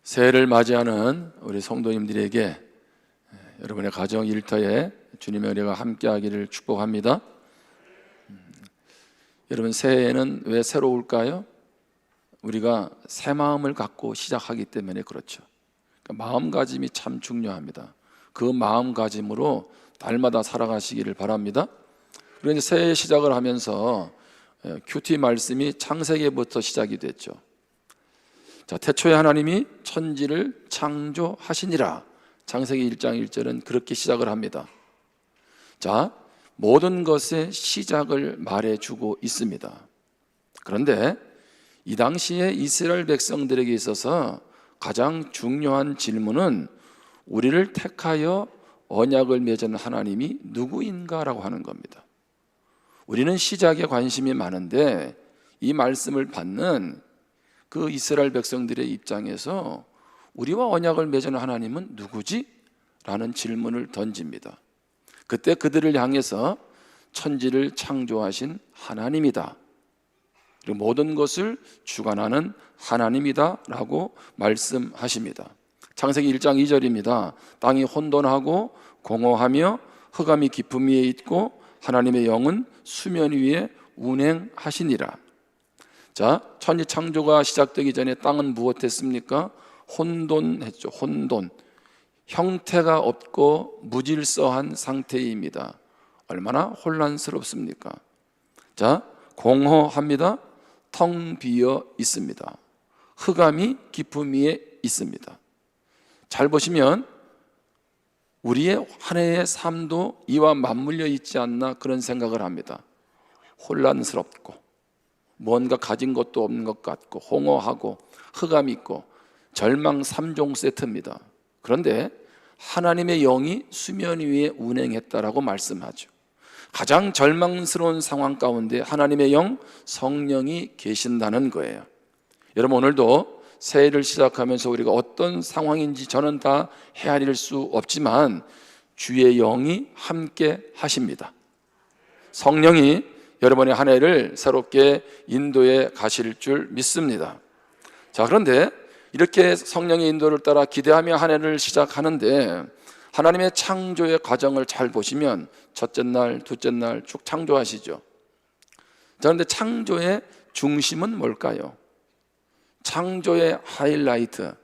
새해를 맞이하는 우리 성도님들에게 여러분의 가정 일터에 주님의 은혜가 함께하기를 축복합니다. 여러분, 새해에는 왜 새로울까요? 우리가 새 마음을 갖고 시작하기 때문에 그렇죠. 그러니까 마음가짐이 참 중요합니다. 그 마음가짐으로 날마다 살아가시기를 바랍니다. 그리고 이제 새해 시작을 하면서 큐티 말씀이 창세기부터 시작이 됐죠. 자, 태초에 하나님이 천지를 창조하시니라. 창세기 1장 1절은 그렇게 시작을 합니다. 자, 모든 것의 시작을 말해주고 있습니다. 그런데 이 당시에 이스라엘 백성들에게 있어서 가장 중요한 질문은 우리를 택하여 언약을 맺은 하나님이 누구인가라고 하는 겁니다. 우리는 시작에 관심이 많은데 이 말씀을 받는 그 이스라엘 백성들의 입장에서 우리와 언약을 맺은 하나님은 누구지? 라는 질문을 던집니다. 그때 그들을 향해서 천지를 창조하신 하나님이다, 그리고 모든 것을 주관하는 하나님이다 라고 말씀하십니다. 창세기 1장 2절입니다. 땅이 혼돈하고 공허하며 흑암이 깊음 위에 있고 하나님의 영은 수면 위에 운행하시니라. 자, 천지 창조가 시작되기 전에 땅은 무엇했습니까? 혼돈했죠. 혼돈. 형태가 없고 무질서한 상태입니다. 얼마나 혼란스럽습니까? 자, 공허합니다. 텅 비어 있습니다. 흑암이 깊음 위에 있습니다. 잘 보시면 우리의 한 해의 삶도 이와 맞물려 있지 않나 그런 생각을 합니다. 혼란스럽고 뭔가 가진 것도 없는 것 같고 홍어하고 흑암이 있고 절망 3종 세트입니다. 그런데 하나님의 영이 수면 위에 운행했다라고 말씀하죠. 가장 절망스러운 상황 가운데 하나님의 영, 성령이 계신다는 거예요. 여러분, 오늘도 새해를 시작하면서 우리가 어떤 상황인지 저는 다 헤아릴 수 없지만 주의 영이 함께 하십니다. 성령이 여러분의 한 해를 새롭게 인도해 가실 줄 믿습니다. 자, 그런데 이렇게 성령의 인도를 따라 기대하며 한 해를 시작하는데 하나님의 창조의 과정을 잘 보시면 첫째 날, 둘째 날 쭉 창조하시죠. 자, 그런데 창조의 중심은 뭘까요? 창조의 하이라이트,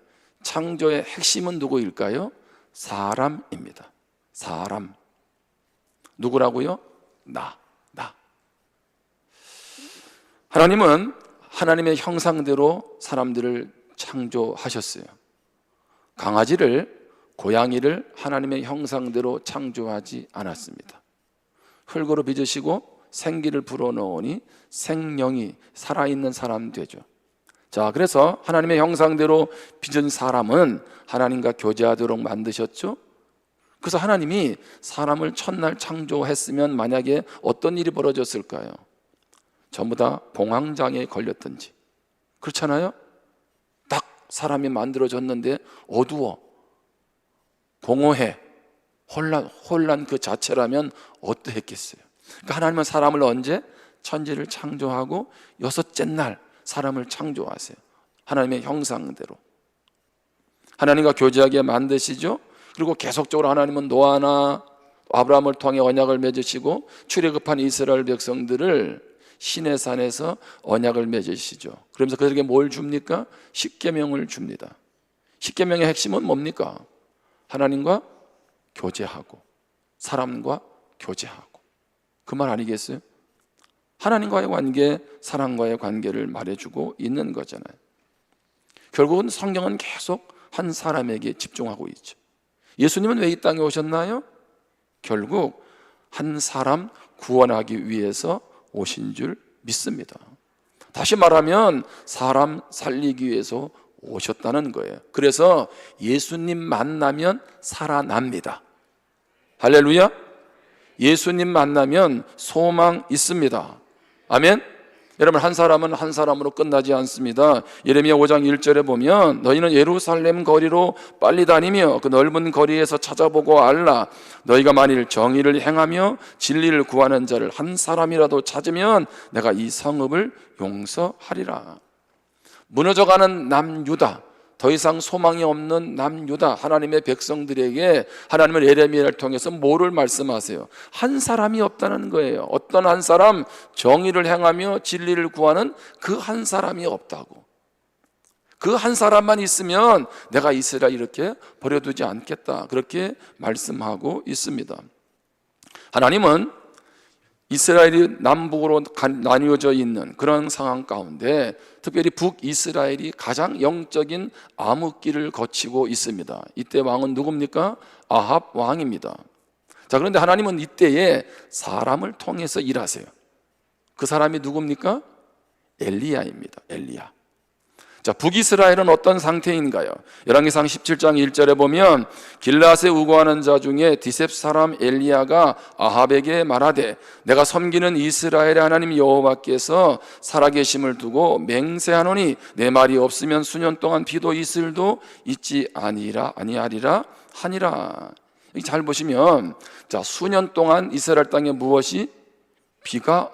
창조의 핵심은 누구일까요? 사람입니다. 사람. 누구라고요? 나. 하나님은 하나님의 형상대로 사람들을 창조하셨어요. 강아지를, 고양이를 하나님의 형상대로 창조하지 않았습니다. 흙으로 빚으시고 생기를 불어넣으니 생명이 살아있는 사람 되죠. 자, 그래서 하나님의 형상대로 빚은 사람은 하나님과 교제하도록 만드셨죠. 그래서 하나님이 사람을 첫날 창조했으면 만약에 어떤 일이 벌어졌을까요? 전부 다 봉황장애에 걸렸든지. 그렇잖아요? 딱 사람이 만들어졌는데 어두워, 공허해, 혼란 그 자체라면 어떠했겠어요? 그러니까 하나님은 사람을 언제? 천지를 창조하고 여섯째 날 사람을 창조하세요. 하나님의 형상대로 하나님과 교제하게 만드시죠. 그리고 계속적으로 하나님은 노아나 아브라함을 통해 언약을 맺으시고 출애굽한 이스라엘 백성들을 시내산에서 언약을 맺으시죠. 그러면서 그들에게 뭘 줍니까? 십계명을 줍니다. 십계명의 핵심은 뭡니까? 하나님과 교제하고 사람과 교제하고. 그 말 아니겠어요? 하나님과의 관계, 사람과의 관계를 말해주고 있는 거잖아요. 결국은 성경은 계속 한 사람에게 집중하고 있죠. 예수님은 왜 이 땅에 오셨나요? 결국 한 사람 구원하기 위해서 오신 줄 믿습니다. 다시 말하면 사람 살리기 위해서 오셨다는 거예요. 그래서 예수님 만나면 살아납니다. 할렐루야. 예수님 만나면 소망 있습니다. 아멘. 여러분, 한 사람은 한 사람으로 끝나지 않습니다. 예레미야 5장 1절에 보면 너희는 예루살렘 거리로 빨리 다니며 그 넓은 거리에서 찾아보고 알라. 너희가 만일 정의를 행하며 진리를 구하는 자를 한 사람이라도 찾으면 내가 이 성읍을 용서하리라. 무너져가는 남유다, 더 이상 소망이 없는 남유다 하나님의 백성들에게 하나님은 예레미야를 통해서 뭐를 말씀하세요? 한 사람이 없다는 거예요. 어떤 한 사람, 정의를 행하며 진리를 구하는 그 한 사람이 없다고. 그 한 사람만 있으면 내가 이스라엘 이렇게 버려두지 않겠다, 그렇게 말씀하고 있습니다. 하나님은 이스라엘이 남북으로 나뉘어져 있는 그런 상황 가운데 특별히 북이스라엘이 가장 영적인 암흑기를 거치고 있습니다. 이때 왕은 누굽니까? 아합 왕입니다. 자, 그런데 하나님은 이때에 사람을 통해서 일하세요. 그 사람이 누굽니까? 엘리야입니다. 엘리야. 자, 북이스라엘은 어떤 상태인가요? 열왕기상 17장 1절에 보면 길앗에 우거하는 자 중에 디셉 사람 엘리야가 아합에게 말하되 내가 섬기는 이스라엘의 하나님 여호와께서 살아계심을 두고 맹세하노니 내 말이 없으면 수년 동안 비도 이슬도 있지 아니하리라 하니라. 여기 잘 보시면, 자, 수년 동안 이스라엘 땅에 무엇이? 비가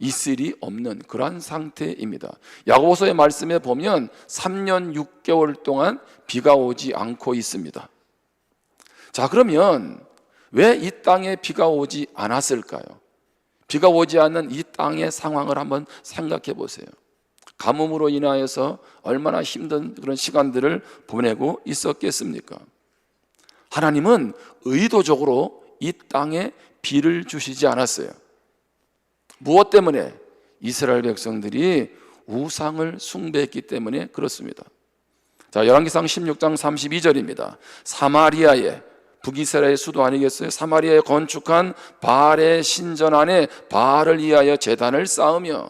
이슬이 없는 그러한 상태입니다. 야고보서의 말씀에 보면 3년 6개월 동안 비가 오지 않고 있습니다. 자, 그러면 왜 이 땅에 비가 오지 않았을까요? 비가 오지 않는 이 땅의 상황을 한번 생각해 보세요. 가뭄으로 인하여서 얼마나 힘든 그런 시간들을 보내고 있었겠습니까? 하나님은 의도적으로 이 땅에 비를 주시지 않았어요. 무엇 때문에? 이스라엘 백성들이 우상을 숭배했기 때문에 그렇습니다. 자, 열왕기상 16장 32절입니다. 사마리아에, 북이스라엘 수도 아니겠어요? 사마리아에 건축한 바알의 신전 안에 바알을 위하여 제단을 쌓으며,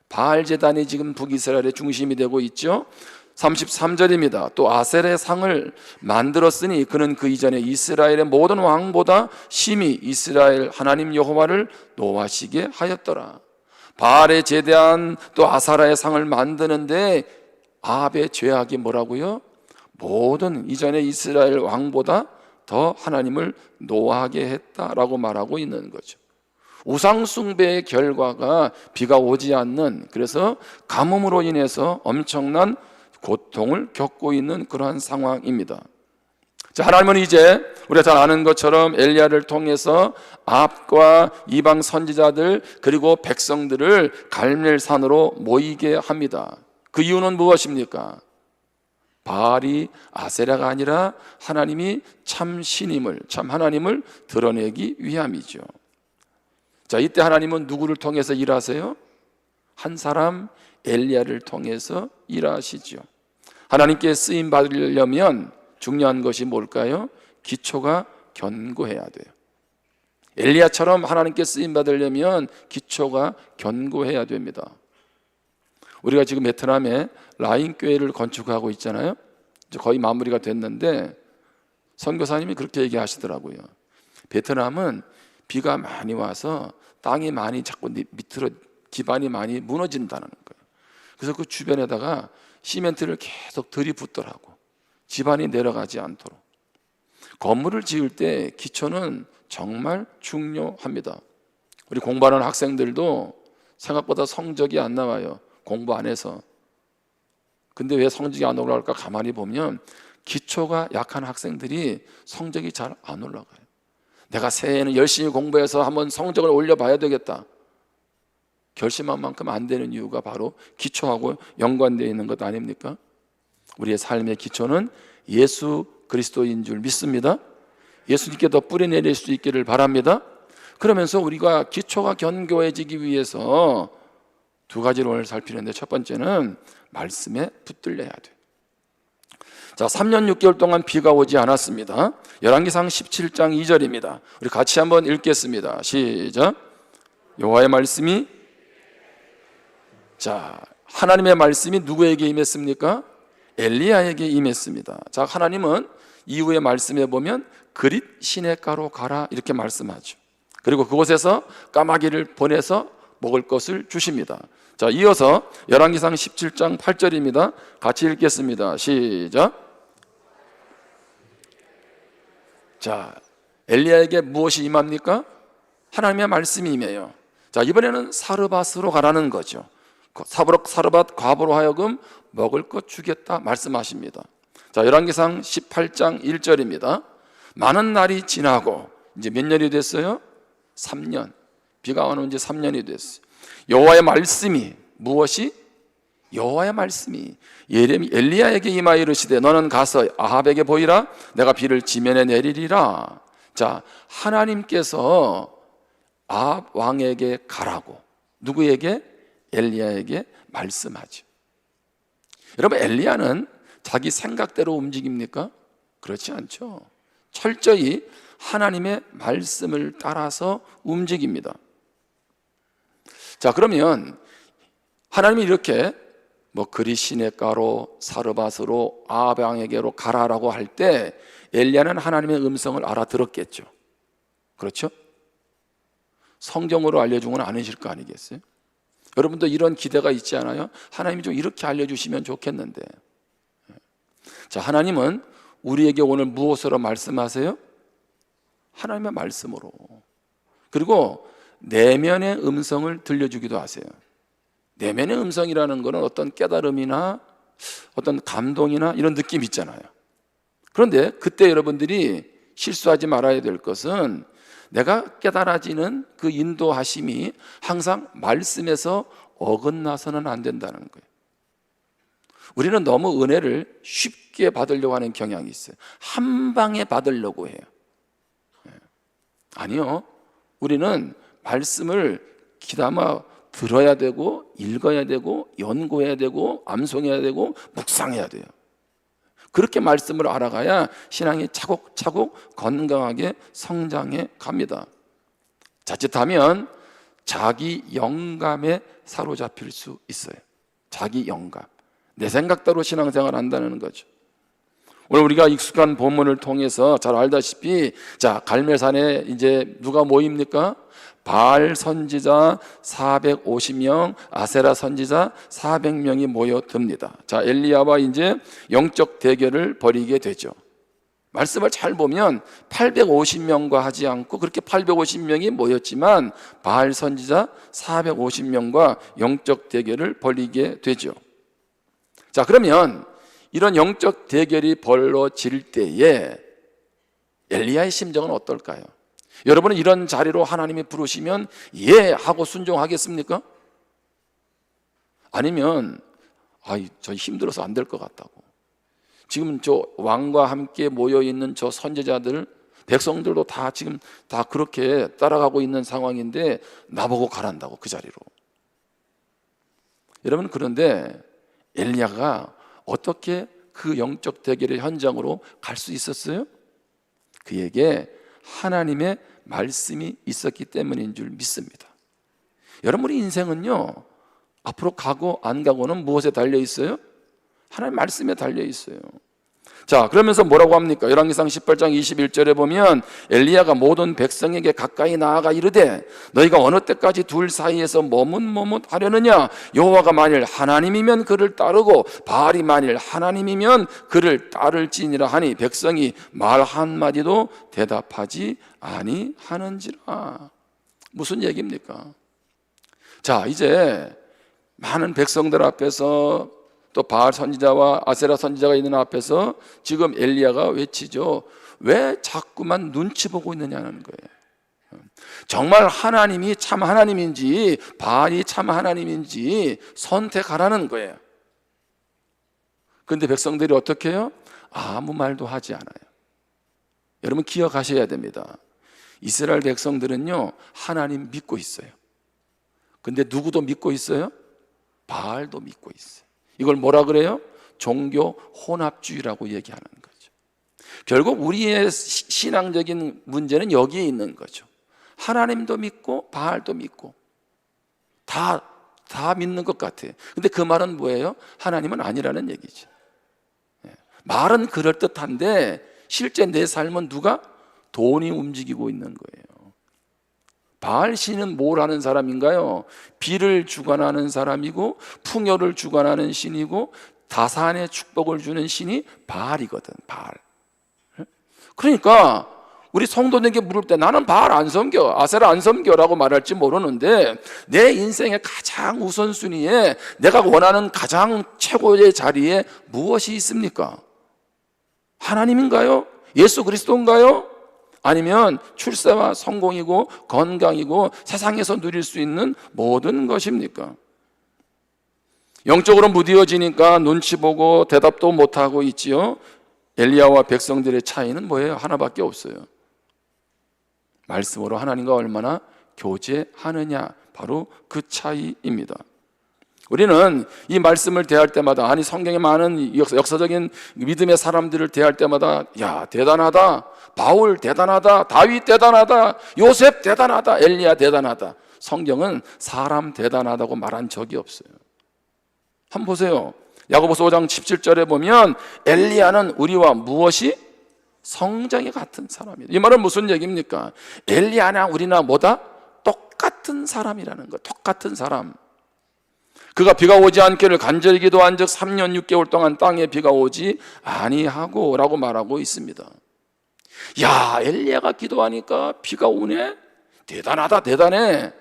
바알 제단이 지금 북이스라엘의 중심이 되고 있죠. 33절입니다. 또 아셀의 상을 만들었으니 그는 그 이전에 이스라엘의 모든 왕보다 심히 이스라엘 하나님 여호와를 노하시게 하였더라. 바알에 제대한 또 아사라의 상을 만드는데 아합의 죄악이 뭐라고요? 모든 이전의 이스라엘 왕보다 더 하나님을 노하게 했다라고 말하고 있는 거죠. 우상 숭배의 결과가 비가 오지 않는, 그래서 가뭄으로 인해서 엄청난 고통을 겪고 있는 그러한 상황입니다. 자, 하나님은 이제 우리가 잘 아는 것처럼 엘리야를 통해서 아합과 이방 선지자들 그리고 백성들을 갈멜산으로 모이게 합니다. 그 이유는 무엇입니까? 바알이 아세라가 아니라 하나님이 참 신임을, 참 하나님을 드러내기 위함이죠. 자, 이때 하나님은 누구를 통해서 일하세요? 한 사람 엘리야를 통해서 일하시죠. 하나님께 쓰임 받으려면 중요한 것이 뭘까요? 기초가 견고해야 돼요. 엘리야처럼 하나님께 쓰임 받으려면 기초가 견고해야 됩니다. 우리가 지금 베트남에 라인 교회를 건축하고 있잖아요. 이제 거의 마무리가 됐는데 선교사님이 그렇게 얘기하시더라고요. 베트남은 비가 많이 와서 땅이 많이 자꾸 밑으로 기반이 많이 무너진다는 거예요. 그래서 그 주변에다가 시멘트를 계속 들이붓더라고. 집안이 내려가지 않도록. 건물을 지을 때 기초는 정말 중요합니다. 우리 공부하는 학생들도 생각보다 성적이 안 나와요. 공부 안 해서. 근데 왜 성적이 안 올라갈까 가만히 보면 기초가 약한 학생들이 성적이 잘 안 올라가요. 내가 새해에는 열심히 공부해서 한번 성적을 올려봐야 되겠다, 결심한 만큼 안 되는 이유가 바로 기초하고 연관되어 있는 것 아닙니까? 우리의 삶의 기초는 예수 그리스도인 줄 믿습니다. 예수님께 더 뿌려내릴 수 있기를 바랍니다. 그러면서 우리가 기초가 견고해지기 위해서 두 가지를 오늘 살피는데, 첫 번째는 말씀에 붙들려야 돼요. 자, 3년 6개월 동안 비가 오지 않았습니다. 열왕기상 17장 2절입니다. 우리 같이 한번 읽겠습니다. 시작. 여호와의 말씀이, 자, 하나님의 말씀이 누구에게 임했습니까? 엘리야에게 임했습니다. 자, 하나님은 이후의 말씀에 보면 그릿 시냇가로 가라 이렇게 말씀하죠. 그리고 그곳에서 까마귀를 보내서 먹을 것을 주십니다. 자, 이어서 열왕기상 17장 8절입니다. 같이 읽겠습니다. 시작. 자, 엘리야에게 무엇이 임합니까? 하나님의 말씀이 임해요. 자, 이번에는 사르밧으로 가라는 거죠. 사르밧 과부로 하여금 먹을 것 주겠다 말씀하십니다. 자, 열왕기상 18장 1절입니다. 많은 날이 지나고 이제 몇 년이 됐어요? 3년. 비가 오는 지 3년이 됐어요. 여호와의 말씀이 무엇이? 여호와의 말씀이 엘리야에게 임하여 이르시되 너는 가서 아합에게 보이라. 내가 비를 지면에 내리리라. 자, 하나님께서 아합 왕에게 가라고 누구에게? 엘리야에게 말씀하죠. 여러분, 엘리야는 자기 생각대로 움직입니까? 그렇지 않죠. 철저히 하나님의 말씀을 따라서 움직입니다. 자, 그러면 하나님이 이렇게 그리 시냇가로 사르밧으로 아합 왕에게로 가라라고 할 때 엘리야는 하나님의 음성을 알아들었겠죠. 그렇죠? 성경으로 알려준 건 아니실 거 아니겠어요? 여러분도 이런 기대가 있지 않아요? 하나님이 좀 이렇게 알려주시면 좋겠는데. 자, 하나님은 우리에게 오늘 무엇으로 말씀하세요? 하나님의 말씀으로. 그리고 내면의 음성을 들려주기도 하세요. 내면의 음성이라는 것은 어떤 깨달음이나 어떤 감동이나 이런 느낌 있잖아요. 그런데 그때 여러분들이 실수하지 말아야 될 것은 내가 깨달아지는 그 인도하심이 항상 말씀에서 어긋나서는 안 된다는 거예요. 우리는 너무 은혜를 쉽게 받으려고 하는 경향이 있어요. 한 방에 받으려고 해요. 아니요. 우리는 말씀을 귀담아 들어야 되고 읽어야 되고 연구해야 되고 암송해야 되고 묵상해야 돼요. 그렇게 말씀을 알아가야 신앙이 차곡차곡 건강하게 성장해 갑니다. 자칫하면 자기 영감에 사로잡힐 수 있어요. 자기 영감. 내 생각대로 신앙생활을 한다는 거죠. 오늘 우리가 익숙한 본문을 통해서 잘 알다시피 자, 갈멜산에 이제 누가 모입니까? 바알 선지자 450명, 아세라 선지자 400명이 모여듭니다. 자, 엘리야와 이제 영적 대결을 벌이게 되죠. 말씀을 잘 보면 850명과 하지 않고 그렇게 850명이 모였지만 바알 선지자 450명과 영적 대결을 벌이게 되죠. 자, 그러면 이런 영적 대결이 벌어질 때에 엘리야의 심정은 어떨까요? 여러분은 이런 자리로 하나님이 부르시면 예 하고 순종하겠습니까? 아니면 저 힘들어서 안 될 것 같다고. 지금 저 왕과 함께 모여있는 저 선지자들, 백성들도 다 지금 다 그렇게 따라가고 있는 상황인데 나보고 가란다고 그 자리로. 여러분, 그런데 엘리야가 어떻게 그 영적 대결의 현장으로 갈 수 있었어요? 그에게 하나님의 말씀이 있었기 때문인 줄 믿습니다. 여러분, 우리 인생은요, 앞으로 가고 안 가고는 무엇에 달려 있어요? 하나님 말씀에 달려 있어요. 자, 그러면서 뭐라고 합니까? 열왕기상 18장 21절에 보면 엘리야가 모든 백성에게 가까이 나아가 이르되 너희가 어느 때까지 둘 사이에서 머뭇머뭇하려느냐? 여호와가 만일 하나님이면 그를 따르고 바알이 만일 하나님이면 그를 따를지니라 하니 백성이 말 한마디도 대답하지 아니하는지라. 무슨 얘기입니까? 자, 이제 많은 백성들 앞에서 또 바알 선지자와 아세라 선지자가 있는 앞에서 지금 엘리야가 외치죠. 왜 자꾸만 눈치 보고 있느냐는 거예요. 정말 하나님이 참 하나님인지 바알이 참 하나님인지 선택하라는 거예요. 그런데 백성들이 어떻게 해요? 아무 말도 하지 않아요. 여러분, 기억하셔야 됩니다. 이스라엘 백성들은요, 하나님 믿고 있어요. 근데 누구도 믿고 있어요? 바알도 믿고 있어요. 이걸 뭐라 그래요? 종교 혼합주의라고 얘기하는 거죠. 결국 우리의 신앙적인 문제는 여기에 있는 거죠. 하나님도 믿고 바알도 믿고 다 믿는 것 같아요. 근데 그 말은 뭐예요? 하나님은 아니라는 얘기죠. 말은 그럴듯한데 실제 내 삶은 누가? 돈이 움직이고 있는 거예요. 바알 신은 뭘 하는 사람인가요? 비를 주관하는 사람이고 풍요를 주관하는 신이고 다산의 축복을 주는 신이 바알이거든. 바알. 그러니까 우리 성도님에게 물을 때 나는 바알 안 섬겨, 아세라 안 섬겨라고 말할지 모르는데 내 인생의 가장 우선순위에 내가 원하는 가장 최고의 자리에 무엇이 있습니까? 하나님인가요? 예수 그리스도인가요? 아니면 출세와 성공이고 건강이고 세상에서 누릴 수 있는 모든 것입니까? 영적으로 무뎌지니까 눈치 보고 대답도 못하고 있지요. 엘리야와 백성들의 차이는 뭐예요? 하나밖에 없어요. 말씀으로 하나님과 얼마나 교제하느냐, 바로 그 차이입니다. 우리는 이 말씀을 대할 때마다, 아니 성경에 많은 역사적인 믿음의 사람들을 대할 때마다 야 대단하다, 바울 대단하다, 다윗 대단하다, 요셉 대단하다, 엘리야 대단하다. 성경은 사람 대단하다고 말한 적이 없어요. 한번 보세요. 야고보서 5장 17절에 보면 엘리야는 우리와 무엇이 성장이 같은 사람이다. 이 말은 무슨 얘기입니까? 엘리야나 우리나 뭐다? 똑같은 사람이라는 거. 똑같은 사람. 그가 비가 오지 않기를 간절히 기도한 적 3년 6개월 동안 땅에 비가 오지 아니하고 라고 말하고 있습니다. 야, 엘리야가 기도하니까 비가 오네? 대단하다, 대단해.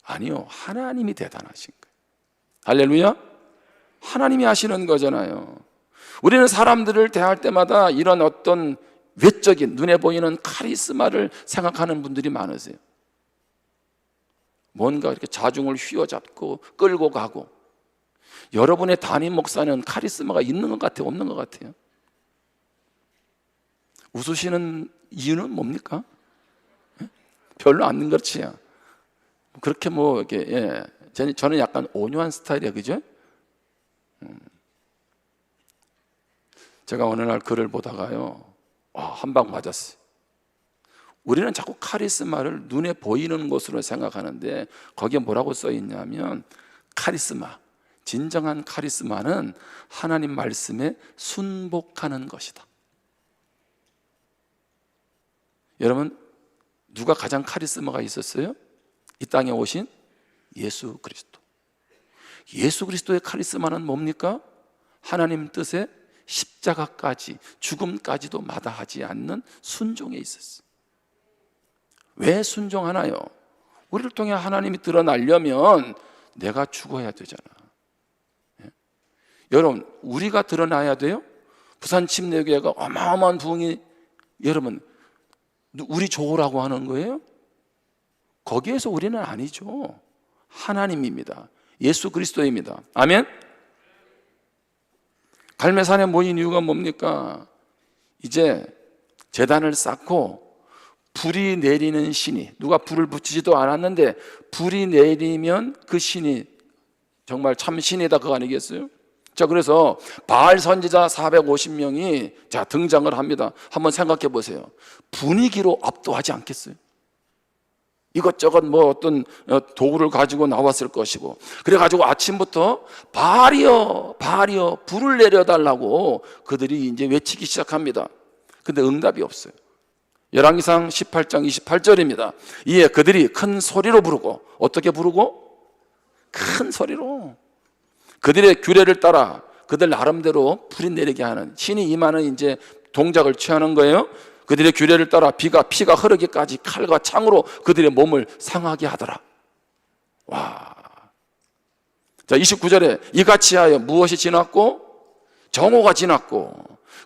아니요, 하나님이 대단하신 거예요. 할렐루야. 하나님이 하시는 거잖아요. 우리는 사람들을 대할 때마다 이런 어떤 외적인 눈에 보이는 카리스마를 생각하는 분들이 많으세요. 뭔가 이렇게 자중을 휘어잡고 끌고 가고. 여러분의 담임 목사는 카리스마가 있는 것 같아요? 없는 것 같아요? 웃으시는 이유는 뭡니까? 별로 안 그렇지요. 그렇게 뭐 이렇게 저는 약간 온유한 스타일이에요, 그죠? 제가 어느 날 글을 보다가요, 한 방 맞았어요. 우리는 자꾸 카리스마를 눈에 보이는 것으로 생각하는데 거기에 뭐라고 써 있냐면 카리스마, 진정한 카리스마는 하나님 말씀에 순복하는 것이다. 여러분, 누가 가장 카리스마가 있었어요? 이 땅에 오신 예수 그리스도. 예수 그리스도의 카리스마는 뭡니까? 하나님 뜻에 십자가까지, 죽음까지도 마다하지 않는 순종에 있었어요. 왜 순종하나요? 우리를 통해 하나님이 드러나려면 내가 죽어야 되잖아. 여러분, 우리가 드러나야 돼요? 부산 침례교회가 어마어마한 부흥이, 여러분 우리 좋으라고 하는 거예요? 거기에서 우리는 아니죠. 하나님입니다. 예수 그리스도입니다. 아멘. 갈매산에 모인 이유가 뭡니까? 이제 제단을 쌓고 불이 내리는 신이, 누가 불을 붙이지도 않았는데 불이 내리면 그 신이 정말 참 신이다, 그거 아니겠어요? 자, 그래서 바알 선지자 450명이 자 등장을 합니다. 한번 생각해 보세요. 분위기로 압도하지 않겠어요? 이것저것 뭐 어떤 도구를 가지고 나왔을 것이고, 그래가지고 아침부터 바알이여 바알이여 불을 내려달라고 그들이 이제 외치기 시작합니다. 근데 응답이 없어요. 열왕기상 18장 28절입니다. 이에 그들이 큰 소리로 부르고, 어떻게 부르고? 큰 소리로. 그들의 규례를 따라 그들 나름대로 불이 내리게 하는, 신이 임하는 이제 동작을 취하는 거예요. 그들의 규례를 따라 피가 흐르기까지 칼과 창으로 그들의 몸을 상하게 하더라. 와. 자, 29절에 이같이 하여 무엇이 지났고? 정오가 지났고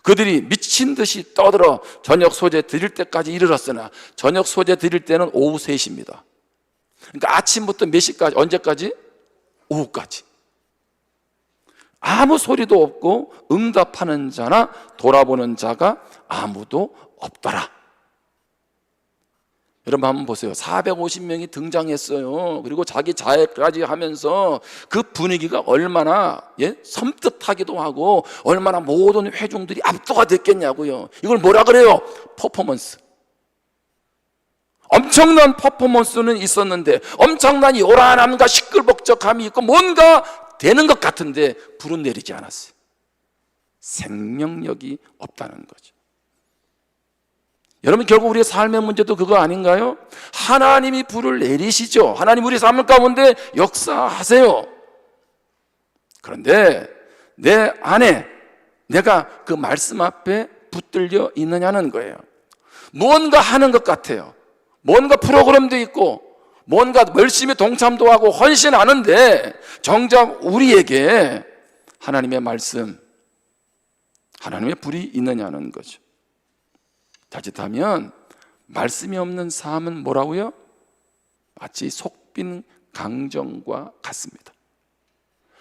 그들이 미친 듯이 떠들어 저녁 소재 드릴 때까지 이르렀으나, 저녁 소재 드릴 때는 오후 3시입니다. 그러니까 아침부터 몇 시까지, 언제까지? 오후까지. 아무 소리도 없고 응답하는 자나 돌아보는 자가 아무도 없더라. 여러분 한번 보세요. 450명이 등장했어요. 그리고 자기 자해까지 하면서 그 분위기가 얼마나 섬뜩하기도 하고 얼마나 모든 회중들이 압도가 됐겠냐고요. 이걸 뭐라 그래요? 퍼포먼스. 엄청난 퍼포먼스는 있었는데, 엄청난 요란함과 시끌벅적함이 있고 뭔가 되는 것 같은데 불은 내리지 않았어요. 생명력이 없다는 거죠. 여러분, 결국 우리의 삶의 문제도 그거 아닌가요? 하나님이 불을 내리시죠. 하나님 우리 삶 가운데 역사하세요. 그런데 내 안에 내가 그 말씀 앞에 붙들려 있느냐는 거예요. 무언가 하는 것 같아요. 뭔가 프로그램도 있고 뭔가 열심히 동참도 하고 헌신하는데 정작 우리에게 하나님의 말씀, 하나님의 불이 있느냐는 거죠. 자칫하면 말씀이 없는 삶은 뭐라고요? 마치 속빈 강정과 같습니다.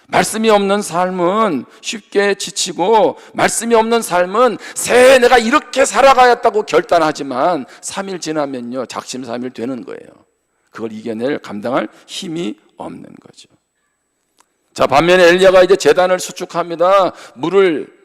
말씀이 없는 삶은 쉽게 지치고, 말씀이 없는 삶은 새해 내가 이렇게 살아가야겠다고 결단하지만 3일 지나면요 작심삼일 되는 거예요. 그걸 이겨낼 감당할 힘이 없는 거죠. 자, 반면에 엘리야가 이제 제단을 수축합니다. 물을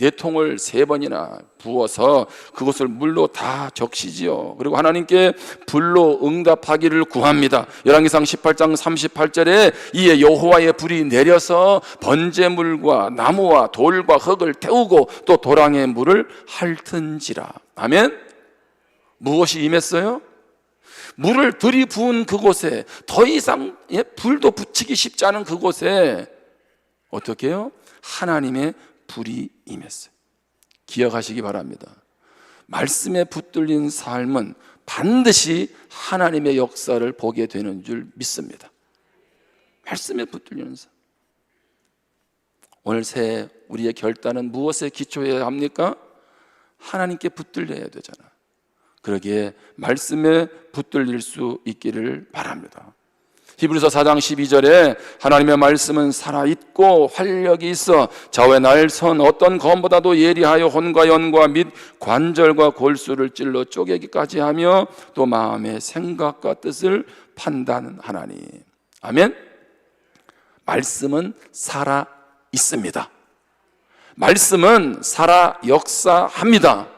4통을 3번이나 부어서 그것을 물로 다 적시지요. 그리고 하나님께 불로 응답하기를 구합니다. 열왕기상 18장 38절에 이에 여호와의 불이 내려서 번제물과 나무와 돌과 흙을 태우고 또 도랑의 물을 핥은지라. 아멘. 무엇이 임했어요? 물을 들이부은 그곳에, 더 이상 불도 붙이기 쉽지 않은 그곳에 어떻게 해요? 하나님의 불이 임했어요. 기억하시기 바랍니다. 말씀에 붙들린 삶은 반드시 하나님의 역사를 보게 되는 줄 믿습니다. 말씀에 붙들리는 삶. 오늘 새해 우리의 결단은 무엇에 기초해야 합니까? 하나님께 붙들려야 되잖아. 그러기에 말씀에 붙들릴 수 있기를 바랍니다. 히브리서 4장 12절에 하나님의 말씀은 살아있고 활력이 있어 좌우의 날선 어떤 검보다도 예리하여 혼과 연과 및 관절과 골수를 찔러 쪼개기까지 하며 또 마음의 생각과 뜻을 판단하나니. 아멘. 말씀은 살아 있습니다. 말씀은 살아 역사합니다.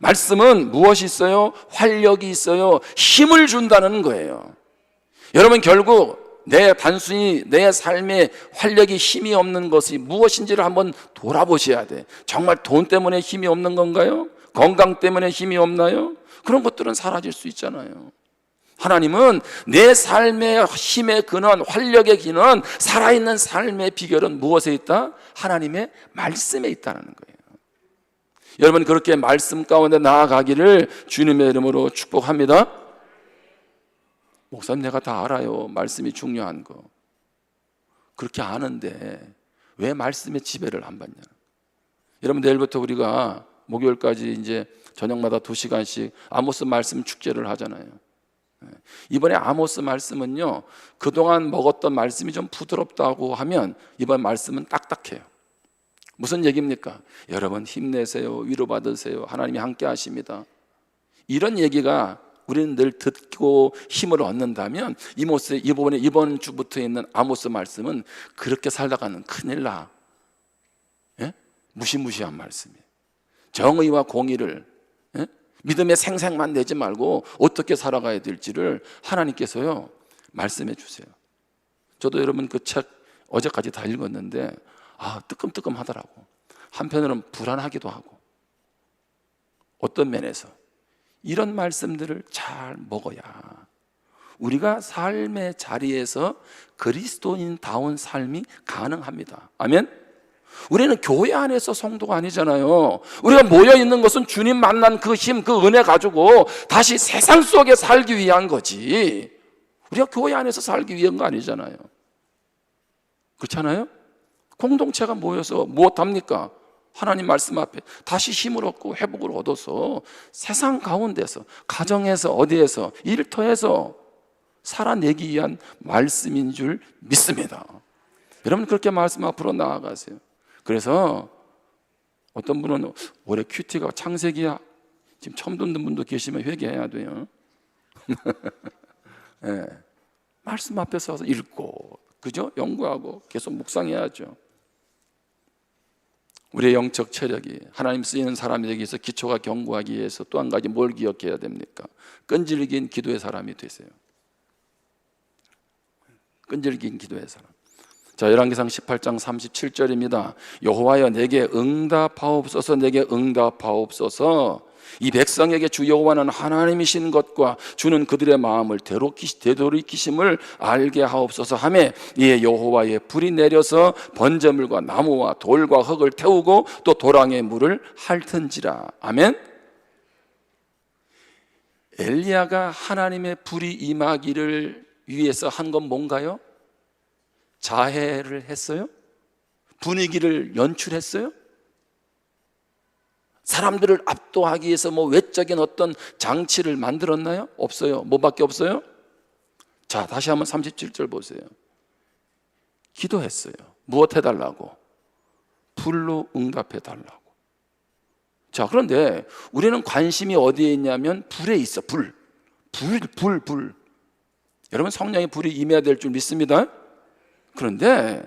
말씀은 무엇이 있어요? 활력이 있어요. 힘을 준다는 거예요. 여러분, 결국 단순히 내 삶에 활력이 힘이 없는 것이 무엇인지를 한번 돌아보셔야 돼. 정말 돈 때문에 힘이 없는 건가요? 건강 때문에 힘이 없나요? 그런 것들은 사라질 수 있잖아요. 하나님은 내 삶의 힘의 근원, 활력의 근원, 살아있는 삶의 비결은 무엇에 있다? 하나님의 말씀에 있다는 거예요. 여러분, 그렇게 말씀 가운데 나아가기를 주님의 이름으로 축복합니다. 목사님, 내가 다 알아요. 말씀이 중요한 거. 그렇게 아는데 왜 말씀의 지배를 안 받냐? 여러분, 내일부터 우리가 목요일까지 이제 저녁마다 2시간씩 아모스 말씀 축제를 하잖아요. 이번에 아모스 말씀은요, 그동안 먹었던 말씀이 좀 부드럽다고 하면 이번 말씀은 딱딱해요. 무슨 얘기입니까? 여러분 힘내세요. 위로받으세요. 하나님이 함께 하십니다. 이런 얘기가 우리는 늘 듣고 힘을 얻는다면 이번 주부터 있는 아모스 말씀은 그렇게 살다가는 큰일 나. 예? 무시무시한 말씀이에요. 정의와 공의를 믿음의 생색만 내지 말고 어떻게 살아가야 될지를 하나님께서요 말씀해 주세요. 저도 여러분 그 책 어제까지 다 읽었는데 뜨끔뜨끔하더라고. 한편으로는 불안하기도 하고. 어떤 면에서 이런 말씀들을 잘 먹어야 우리가 삶의 자리에서 그리스도인다운 삶이 가능합니다. 아멘? 우리는 교회 안에서 성도가 아니잖아요. 우리가 모여있는 것은 주님 만난 그 힘, 그 은혜 가지고 다시 세상 속에 살기 위한 거지, 우리가 교회 안에서 살기 위한 거 아니잖아요. 그렇잖아요? 공동체가 모여서 무엇합니까? 하나님 말씀 앞에 다시 힘을 얻고 회복을 얻어서 세상 가운데서, 가정에서, 어디에서, 일터에서 살아내기 위한 말씀인 줄 믿습니다. 여러분 그렇게 말씀 앞으로 나아가세요. 그래서 어떤 분은 올해 큐티가 창세기야, 지금 처음 듣는 분도 계시면 회개해야 돼요. 네. 말씀 앞에 서서 읽고, 그죠? 연구하고 계속 묵상해야죠. 우리의 영적 체력이 하나님 쓰이는 사람에게서 기초가 견고하기 위해서 또 한 가지 뭘 기억해야 됩니까? 끈질긴 기도의 사람이 되세요. 끈질긴 기도의 사람. 자, 열왕기상 18장 37절입니다. 여호와여 내게 응답하옵소서, 내게 응답하옵소서. 이 백성에게 주 여호와는 하나님이신 것과 주는 그들의 마음을 되돌이키심을 알게 하옵소서 하며, 이에 여호와의 불이 내려서 번제물과 나무와 돌과 흙을 태우고 또 도랑의 물을 핥은지라. 아멘. 엘리야가 하나님의 불이 임하기를 위해서 한 건 뭔가요? 자해를 했어요? 분위기를 연출했어요? 사람들을 압도하기 위해서 외적인 어떤 장치를 만들었나요? 없어요. 뭐밖에 없어요? 자, 다시 한번 37절 보세요. 기도했어요. 무엇 해달라고? 불로 응답해달라고. 자, 그런데 우리는 관심이 어디에 있냐면 불에 있어. 불. 여러분, 성령의 불이 임해야 될 줄 믿습니다. 그런데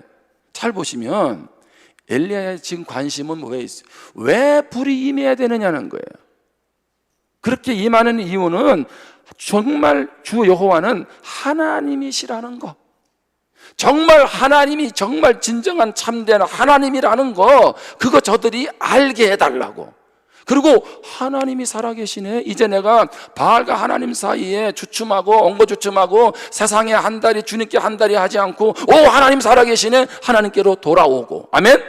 잘 보시면 엘리야의 지금 관심은 뭐에 있어요? 왜 불이 임해야 되느냐는 거예요. 그렇게 임하는 이유는 정말 주 여호와는 하나님이시라는 거, 정말 하나님이 정말 진정한 참된 하나님이라는 거, 그거 저들이 알게 해달라고. 그리고 하나님이 살아계시네. 이제 내가 바알과 하나님 사이에 주춤하고 엉거주춤하고 세상에 한 달이 주님께 한 달이 하지 않고, 오 하나님 살아계시네, 하나님께로 돌아오고. 아멘.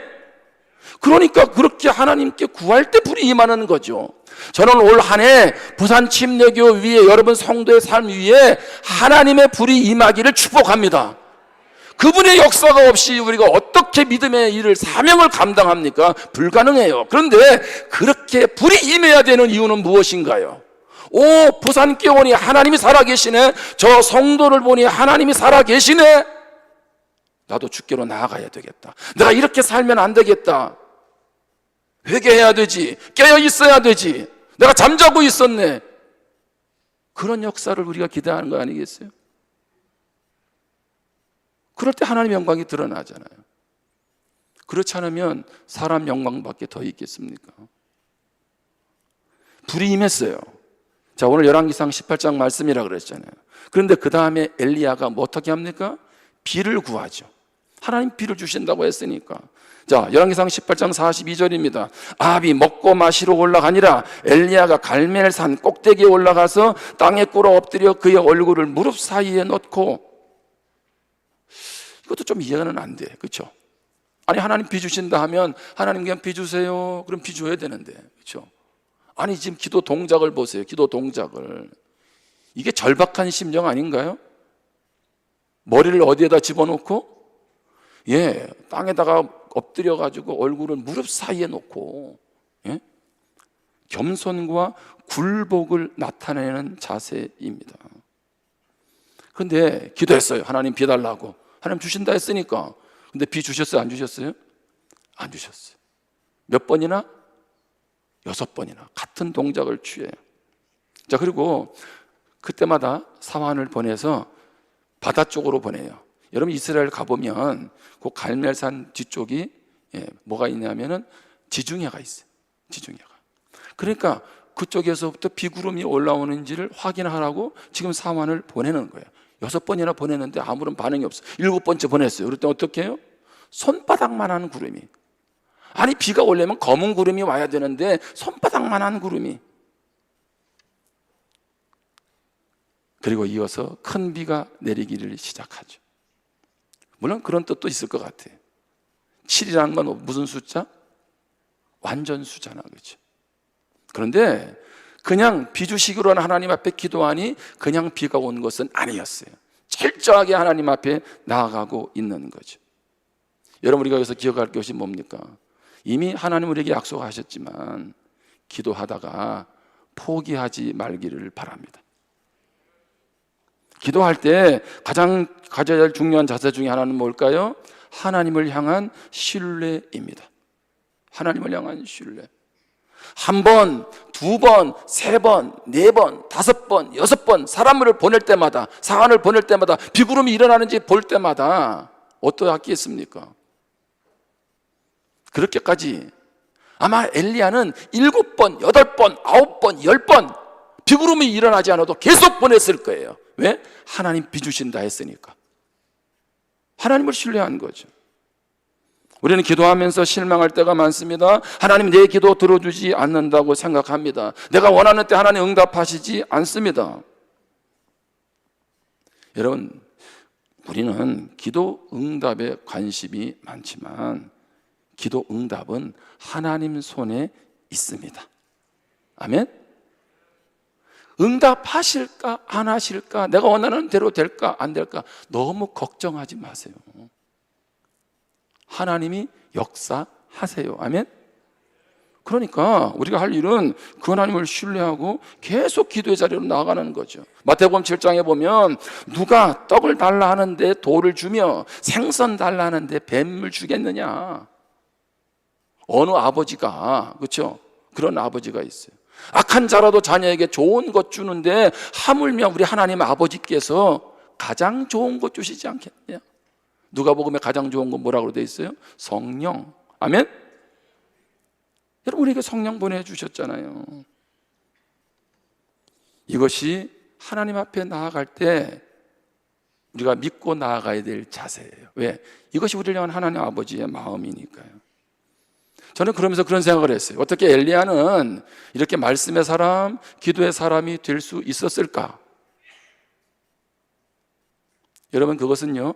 그러니까 그렇게 하나님께 구할 때 불이 임하는 거죠. 저는 올 한 해 부산 침례교 위에 여러분 성도의 삶 위에 하나님의 불이 임하기를 축복합니다. 그분의 역사가 없이 우리가 어떻게 믿음의 일을, 사명을 감당합니까? 불가능해요. 그런데 그렇게 불이 임해야 되는 이유는 무엇인가요? 오, 부산교원이 하나님이 살아계시네, 저 성도를 보니 하나님이 살아계시네, 나도 주께로 나아가야 되겠다, 내가 이렇게 살면 안 되겠다, 회개해야 되지, 깨어 있어야 되지, 내가 잠자고 있었네. 그런 역사를 우리가 기대하는 거 아니겠어요? 그럴 때 하나님의 영광이 드러나잖아요. 그렇지 않으면 사람 영광밖에 더 있겠습니까? 불이 임했어요. 자, 오늘 열왕기상 18장 말씀이라 그랬잖아요. 그런데 그 다음에 엘리야가 어떻게 합니까? 비를 구하죠. 하나님 비를 주신다고 했으니까. 자, 열왕기상 18장 42절입니다. 아합이 먹고 마시러 올라가니라. 엘리야가 갈멜산 꼭대기에 올라가서 땅에 꿇어 엎드려 그의 얼굴을 무릎 사이에 넣고. 이것도 좀 이해는 안 돼. 그렇죠? 아니, 하나님 비 주신다 하면 하나님 그냥 비 주세요, 그럼 비 줘야 되는데. 그렇죠? 아니, 지금 기도 동작을 보세요. 기도 동작을. 이게 절박한 심정 아닌가요? 머리를 어디에다 집어넣고, 예, 땅에다가 엎드려 가지고 얼굴을 무릎 사이에 놓고, 예? 겸손과 굴복을 나타내는 자세입니다. 그런데 기도했어요. 하나님 비 달라고. 하나님 주신다 했으니까. 근데 비 주셨어요? 안 주셨어요? 안 주셨어요. 몇 번이나? 6번이나 같은 동작을 취해요. 자, 그리고 그때마다 사환을 보내서 바다 쪽으로 보내요. 여러분, 이스라엘 가보면 그 갈멜산 뒤쪽이 뭐가 있냐면은 지중해가 있어요. 지중해가. 그러니까 그쪽에서부터 비구름이 올라오는지를 확인하라고 지금 사환을 보내는 거예요. 6번이나 보냈는데 아무런 반응이 없어. 7번째 보냈어요. 그럴 때 어떻게 해요? 손바닥만한 구름이. 아니, 비가 오려면 검은 구름이 와야 되는데 손바닥만한 구름이. 그리고 이어서 큰 비가 내리기를 시작하죠. 물론 그런 뜻도 있을 것 같아요. 7이라는 건 무슨 숫자? 완전 수잖아, 그렇죠? 그런데 그냥 비 주시기로 하나님 앞에 기도하니 그냥 비가 온 것은 아니었어요. 철저하게 하나님 앞에 나아가고 있는 거죠. 여러분, 우리가 여기서 기억할 것이 뭡니까? 이미 하나님 우리에게 약속하셨지만 기도하다가 포기하지 말기를 바랍니다. 기도할 때 가장 가져야 할 중요한 자세 중에 하나는 뭘까요? 하나님을 향한 신뢰입니다. 하나님을 향한 신뢰. 한 번, 두 번, 세 번, 네 번, 5번, 6번 사람을 보낼 때마다, 사안을 보낼 때마다, 비구름이 일어나는지 볼 때마다 어떠했겠습니까? 그렇게까지 아마 엘리야는 7번, 8번, 9번, 10번 비구름이 일어나지 않아도 계속 보냈을 거예요. 왜? 하나님 비 주신다 했으니까. 하나님을 신뢰한 거죠. 우리는 기도하면서 실망할 때가 많습니다. 하나님 내 기도 들어주지 않는다고 생각합니다. 내가 원하는 때 하나님 응답하시지 않습니다. 여러분, 우리는 기도 응답에 관심이 많지만 기도 응답은 하나님 손에 있습니다. 아멘? 응답하실까 안 하실까, 내가 원하는 대로 될까 안 될까 너무 걱정하지 마세요. 하나님이 역사하세요. 아멘? 그러니까 우리가 할 일은 그 하나님을 신뢰하고 계속 기도의 자리로 나아가는 거죠. 마태복음 7장에 보면 누가 떡을 달라 하는데 돌을 주며 생선 달라 하는데 뱀을 주겠느냐. 어느 아버지가, 그렇죠? 그런 아버지가 있어요. 악한 자라도 자녀에게 좋은 것 주는데 하물며 우리 하나님 아버지께서 가장 좋은 것 주시지 않겠냐. 누가복음에 가장 좋은 건 뭐라고 되어 있어요? 성령. 아멘? 여러분, 우리에게 성령 보내주셨잖아요. 이것이 하나님 앞에 나아갈 때 우리가 믿고 나아가야 될 자세예요. 왜? 이것이 우리를 향한 하나님 아버지의 마음이니까요. 저는 그러면서 그런 생각을 했어요. 어떻게 엘리야는 이렇게 말씀의 사람, 기도의 사람이 될 수 있었을까? 여러분, 그것은요,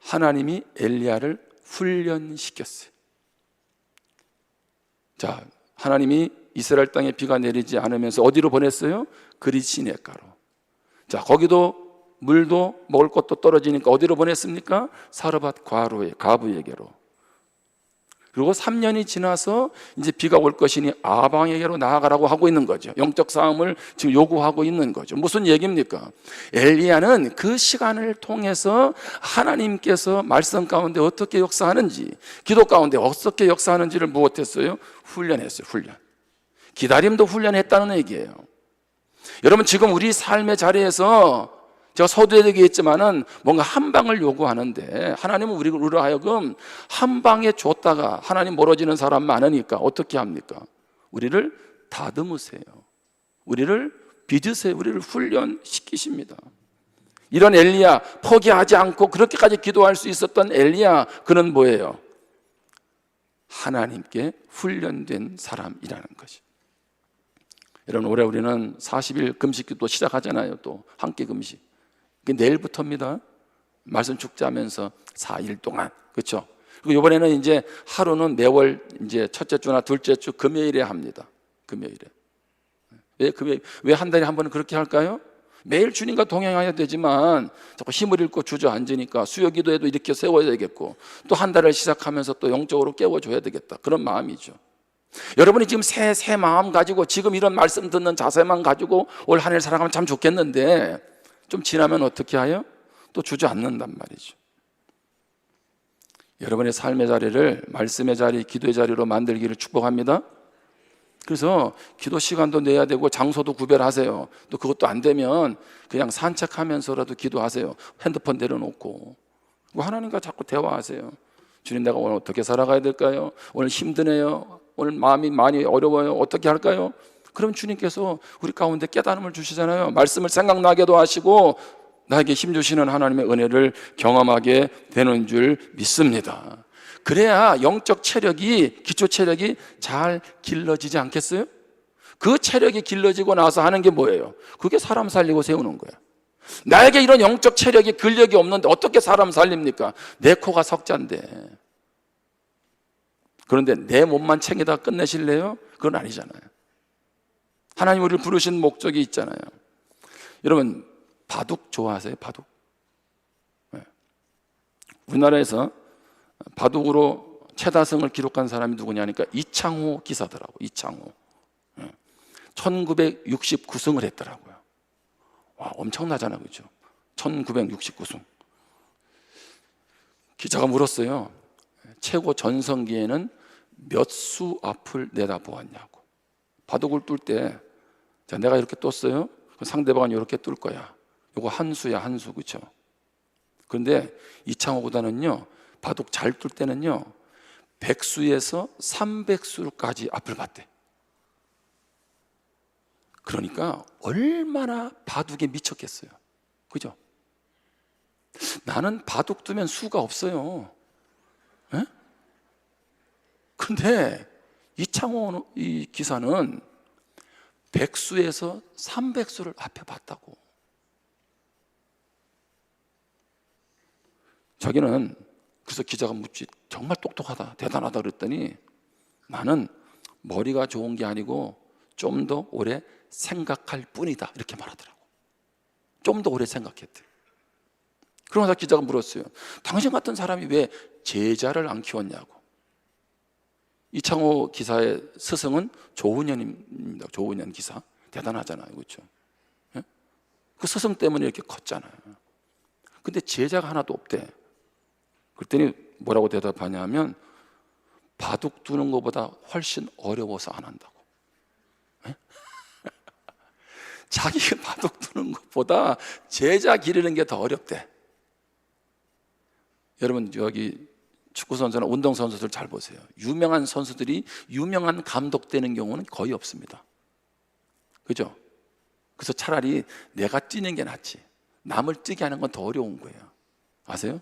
하나님이 엘리야를 훈련시켰어요. 자, 하나님이 이스라엘 땅에 비가 내리지 않으면서 어디로 보냈어요? 그릿 시내가로. 자, 거기도 물도 먹을 것도 떨어지니까 어디로 보냈습니까? 사르밧 과부에게로. 그리고 3년이 지나서 이제 비가 올 것이니 아방에게로 나아가라고 하고 있는 거죠. 영적 싸움을 지금 요구하고 있는 거죠. 무슨 얘기입니까? 엘리야는 그 시간을 통해서 하나님께서 말씀 가운데 어떻게 역사하는지, 기도 가운데 어떻게 역사하는지를 무엇했어요? 훈련했어요. 훈련. 기다림도 훈련했다는 얘기예요. 여러분, 지금 우리 삶의 자리에서 제가 서두에 얘기했지만은 뭔가 한 방을 요구하는데 하나님은 우리로 하여금 한 방에 줬다가 하나님 멀어지는 사람 많으니까 어떻게 합니까? 우리를 다듬으세요. 우리를 빚으세요. 우리를 훈련시키십니다. 이런 엘리야, 포기하지 않고 그렇게까지 기도할 수 있었던 엘리야, 그는 뭐예요? 하나님께 훈련된 사람이라는 것이. 여러분, 올해 우리는 40일 금식기도 시작하잖아요. 또 한 끼 금식. 내일부터입니다. 말씀 축제하면서 4일 동안, 그렇죠? 그리고 이번에는 이제 하루는 매월 이제 첫째 주나 둘째 주 금요일에 합니다. 금요일에. 왜 금요일? 왜 한 달에 한 번은 그렇게 할까요? 매일 주님과 동행해야 되지만 자꾸 힘을 잃고 주저앉으니까 수요기도에도 이렇게 세워야 되겠고, 또 한 달을 시작하면서 또 영적으로 깨워줘야 되겠다, 그런 마음이죠. 여러분이 지금 새 마음 가지고 지금 이런 말씀 듣는 자세만 가지고 올 한 해를 살아가면 참 좋겠는데, 좀 지나면 어떻게 하여? 또 주저앉는단 말이죠. 여러분의 삶의 자리를 말씀의 자리, 기도의 자리로 만들기를 축복합니다. 그래서 기도 시간도 내야 되고 장소도 구별하세요. 또 그것도 안 되면 그냥 산책하면서라도 기도하세요. 핸드폰 내려놓고. 하나님과 자꾸 대화하세요. 주님, 내가 오늘 어떻게 살아가야 될까요? 오늘 힘드네요. 오늘 마음이 많이 어려워요. 어떻게 할까요? 그럼 주님께서 우리 가운데 깨달음을 주시잖아요. 말씀을 생각나게도 하시고 나에게 힘 주시는 하나님의 은혜를 경험하게 되는 줄 믿습니다. 그래야 영적 체력이, 기초 체력이 잘 길러지지 않겠어요? 그 체력이 길러지고 나서 하는 게 뭐예요? 그게 사람 살리고 세우는 거예요. 나에게 이런 영적 체력이, 근력이 없는데 어떻게 사람 살립니까? 내 코가 석자인데. 그런데 내 몸만 챙기다 끝내실래요? 그건 아니잖아요. 하나님 우리를 부르신 목적이 있잖아요. 여러분, 바둑 좋아하세요? 바둑? 네. 우리나라에서 바둑으로 최다승을 기록한 사람이 누구냐니까 이창호 기사더라고. 이창호. 네. 1969승을 했더라고요. 와, 엄청나잖아, 그죠? 1969승. 기자가 물었어요. 최고 전성기에는 몇 수 앞을 내다보았냐고. 바둑을 뚫 때, 자, 내가 이렇게 떴어요. 상대방은 이렇게 뚫을 거야. 이거 한 수야, 한 수, 그렇죠? 그런데 이창호보다는요, 바둑 잘 뚫 때는요, 100수에서 300수까지 앞을 봤대. 그러니까 얼마나 바둑에 미쳤겠어요, 그죠? 나는 바둑 두면 수가 없어요. 에? 근데 이창호 이 기사는 백수에서 300수를 앞에 봤다고. 자기는 그래서 기자가 묻지, 정말 똑똑하다, 대단하다 그랬더니 나는 머리가 좋은 게 아니고 좀 더 오래 생각할 뿐이다 이렇게 말하더라고. 좀 더 오래 생각했대. 그러면서 기자가 물었어요. 당신 같은 사람이 왜 제자를 안 키웠냐고. 이창호 기사의 스승은 조은현입니다. 조은현 기사. 대단하잖아요. 그렇죠? 예? 그 스승 때문에 이렇게 컸잖아요. 근데 제자가 하나도 없대. 그랬더니 뭐라고 대답하냐면 바둑 두는 것보다 훨씬 어려워서 안 한다고. 예? 자기가 바둑 두는 것보다 제자 기르는 게 더 어렵대. 여러분 여기 축구선수나 운동선수들 잘 보세요. 유명한 선수들이 유명한 감독 되는 경우는 거의 없습니다. 그죠? 그래서 차라리 내가 뛰는 게 낫지. 남을 뛰게 하는 건 더 어려운 거예요. 아세요?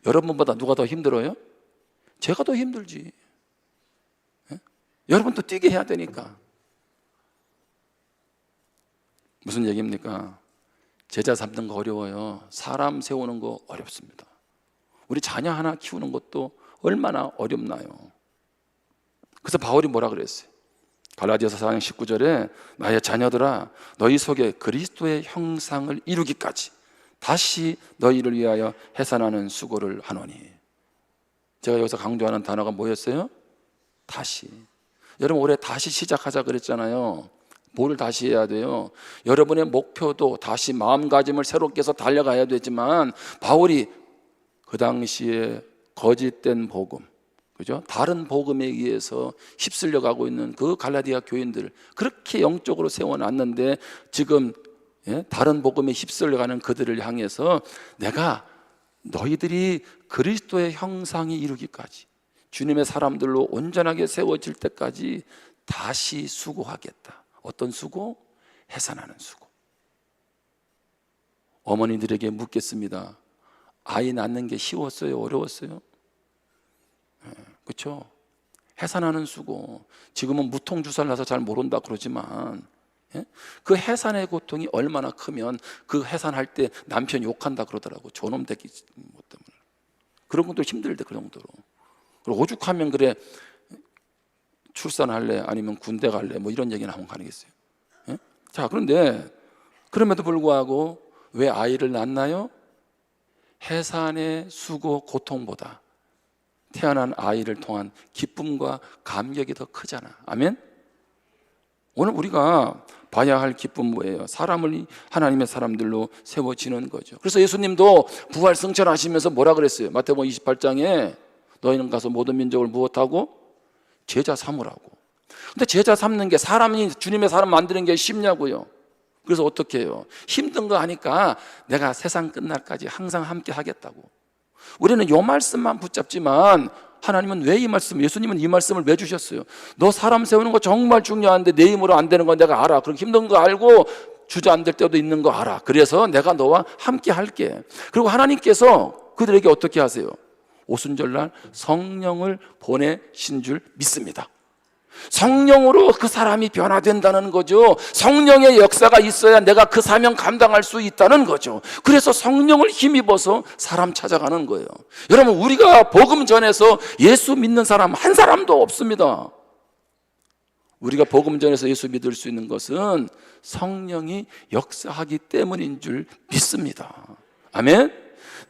여러분보다 누가 더 힘들어요? 제가 더 힘들지. 예? 여러분도 뛰게 해야 되니까. 무슨 얘기입니까? 제자 삼는 거 어려워요. 사람 세우는 거 어렵습니다. 우리 자녀 하나 키우는 것도 얼마나 어렵나요? 그래서 바울이 뭐라 그랬어요? 갈라디아서 4장 19절에 나의 자녀들아 너희 속에 그리스도의 형상을 이루기까지 다시 너희를 위하여 해산하는 수고를 하노니. 제가 여기서 강조하는 단어가 뭐였어요? 다시. 여러분 올해 다시 시작하자 그랬잖아요. 뭘 다시 해야 돼요? 여러분의 목표도 다시 마음가짐을 새롭게 해서 달려가야 되지만 바울이 그 당시에 거짓된 복음, 그죠? 다른 복음에 의해서 휩쓸려 가고 있는 그 갈라디아 교인들을 그렇게 영적으로 세워놨는데 지금 다른 복음에 휩쓸려가는 그들을 향해서 내가 너희들이 그리스도의 형상이 이루기까지 주님의 사람들로 온전하게 세워질 때까지 다시 수고하겠다. 어떤 수고? 해산하는 수고. 어머니들에게 묻겠습니다. 아이 낳는 게 쉬웠어요? 어려웠어요? 그렇죠? 해산하는 수고. 지금은 무통주사를 나서 잘 모른다 그러지만 그 해산의 고통이 얼마나 크면 그 해산할 때 남편 욕한다 그러더라고. 저놈 되기 뭐 때문에. 그런 것도 힘들대 그 정도로. 그리고 오죽하면 그래 출산할래 아니면 군대 갈래 뭐 이런 얘기 나오면 가능했어요. 자, 그런데 그럼에도 불구하고 왜 아이를 낳나요? 해산의 수고 고통보다 태어난 아이를 통한 기쁨과 감격이 더 크잖아. 아멘? 오늘 우리가 봐야 할 기쁨은 뭐예요? 사람을 하나님의 사람들로 세워지는 거죠. 그래서 예수님도 부활 승천하시면서 뭐라 그랬어요? 마태복음 28장에 너희는 가서 모든 민족을 무엇하고? 제자 삼으라고. 근데 제자 삼는 게 사람이 주님의 사람 만드는 게 쉽냐고요. 그래서 어떻게 해요? 힘든 거 하니까 내가 세상 끝날까지 항상 함께 하겠다고. 우리는 이 말씀만 붙잡지만 하나님은 왜 이 말씀, 예수님은 이 말씀을 왜 주셨어요? 너 사람 세우는 거 정말 중요한데 내 힘으로 안 되는 건 내가 알아. 그럼 힘든 거 알고 주저앉을 때도 있는 거 알아. 그래서 내가 너와 함께 할게. 그리고 하나님께서 그들에게 어떻게 하세요? 오순절날 성령을 보내신 줄 믿습니다. 성령으로 그 사람이 변화된다는 거죠. 성령의 역사가 있어야 내가 그 사명 감당할 수 있다는 거죠. 그래서 성령을 힘입어서 사람 찾아가는 거예요. 여러분 우리가 복음 전에서 예수 믿는 사람 한 사람도 없습니다. 우리가 복음 전에서 예수 믿을 수 있는 것은 성령이 역사하기 때문인 줄 믿습니다. 아멘.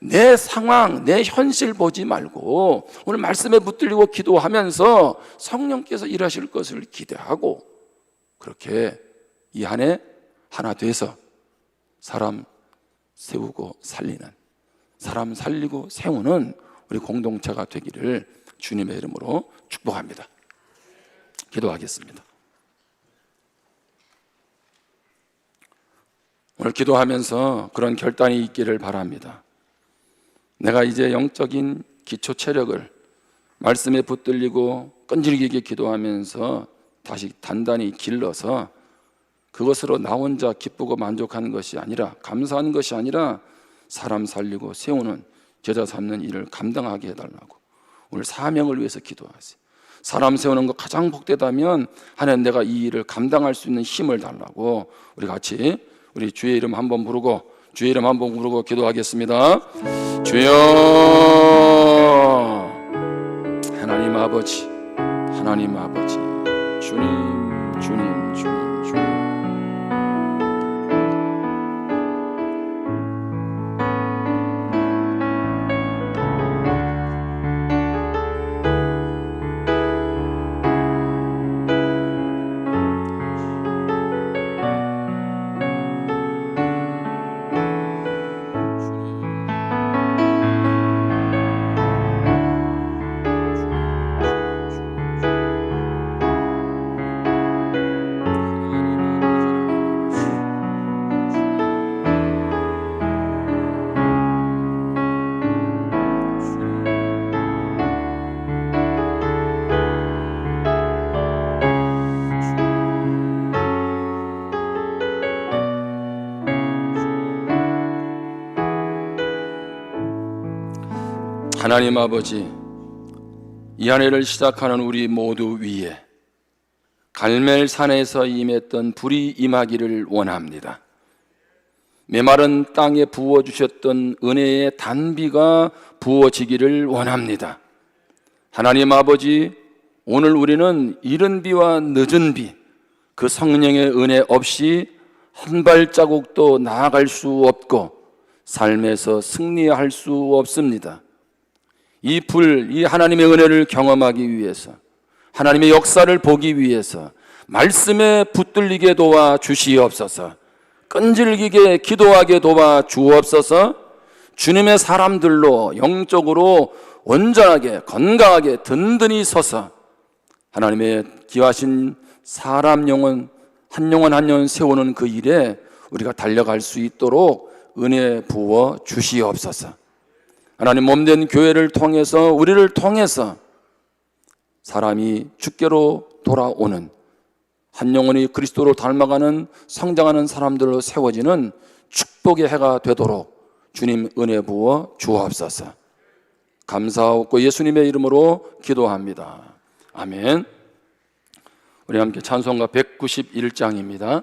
내 상황, 내 현실 보지 말고 오늘 말씀에 붙들리고 기도하면서 성령께서 일하실 것을 기대하고 그렇게 이 한 해 하나 돼서 사람 세우고 살리는, 사람 살리고 세우는 우리 공동체가 되기를 주님의 이름으로 축복합니다. 기도하겠습니다. 오늘 기도하면서 그런 결단이 있기를 바랍니다. 내가 이제 영적인 기초 체력을 말씀에 붙들리고 끈질기게 기도하면서 다시 단단히 길러서 그것으로 나 혼자 기쁘고 만족하는 것이 아니라, 감사하는 것이 아니라 사람 살리고 세우는 제자 삼는 일을 감당하게 해달라고 오늘 사명을 위해서 기도하세요. 사람 세우는 거 가장 복되다면 하나님 내가 이 일을 감당할 수 있는 힘을 달라고 우리 같이 우리 주의 이름 한번 부르고 기도하겠습니다. 주여 하나님 아버지 주님 하나님 아버지, 이 한 해를 시작하는 우리 모두 위에 갈멜산에서 임했던 불이 임하기를 원합니다. 메마른 땅에 부어주셨던 은혜의 단비가 부어지기를 원합니다. 하나님 아버지, 오늘 우리는 이른 비와 늦은 비, 그 성령의 은혜 없이 한 발자국도 나아갈 수 없고 삶에서 승리할 수 없습니다. 이 하나님의 은혜를 경험하기 위해서, 하나님의 역사를 보기 위해서 말씀에 붙들리게 도와 주시옵소서. 끈질기게 기도하게 도와 주옵소서. 주님의 사람들로 영적으로 온전하게 건강하게 든든히 서서 하나님의 기하신 사람 영혼 한 영혼 세우는 그 일에 우리가 달려갈 수 있도록 은혜 부어 주시옵소서. 하나님 몸된 교회를 통해서, 우리를 통해서 사람이 주께로 돌아오는, 한 영혼이 그리스도로 닮아가는 성장하는 사람들로 세워지는 축복의 해가 되도록 주님 은혜 부어 주옵소서. 감사하고 예수님의 이름으로 기도합니다. 아멘. 우리 함께 찬송가 191장입니다.